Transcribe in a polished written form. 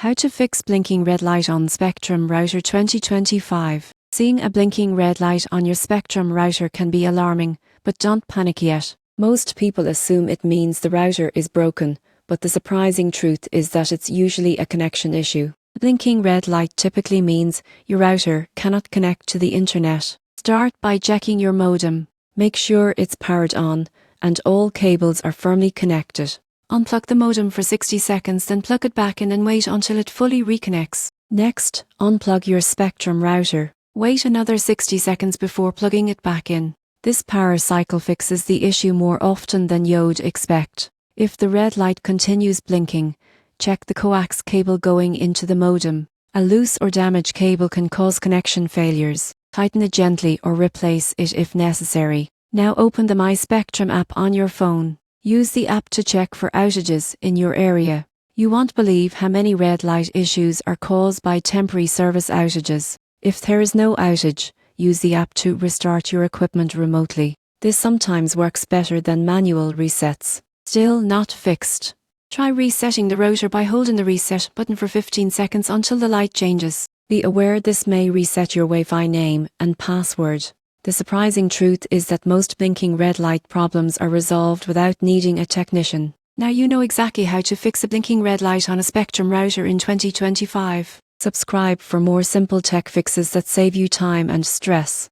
How to fix blinking red light on Spectrum Router 2025. Seeing a blinking red light on your Spectrum router can be alarming, but don't panic yet. Most people assume it means the router is broken, but the surprising truth is that it's usually a connection issue. A blinking red light typically means your router cannot connect to the internet. Start by checking your modem. Make sure it's powered on and all cables are firmly connected. Unplug the modem for 60 seconds, then plug it back in and wait until it fully reconnects. Next, unplug your Spectrum router. Wait another 60 seconds before plugging it back in. This power cycle fixes the issue more often than you'd expect. If the red light continues blinking, check the coax cable going into the modem. A loose or damaged cable can cause connection failures. Tighten it gently or replace it if necessary. Now open the My Spectrum app on your phone. Use the app to check for outages in your area. You won't believe how many red light issues are caused by temporary service outages. If there is no outage, use the app to restart your equipment remotely. This sometimes works better than manual resets. Still not fixed? Try resetting the router by holding the reset button for 15 seconds until the light changes. Be aware this may reset your Wi-Fi name and password. The surprising truth is that most blinking red light problems are resolved without needing a technician. Now you know exactly how to fix a blinking red light on a Spectrum router in 2025. Subscribe for more simple tech fixes that save you time and stress.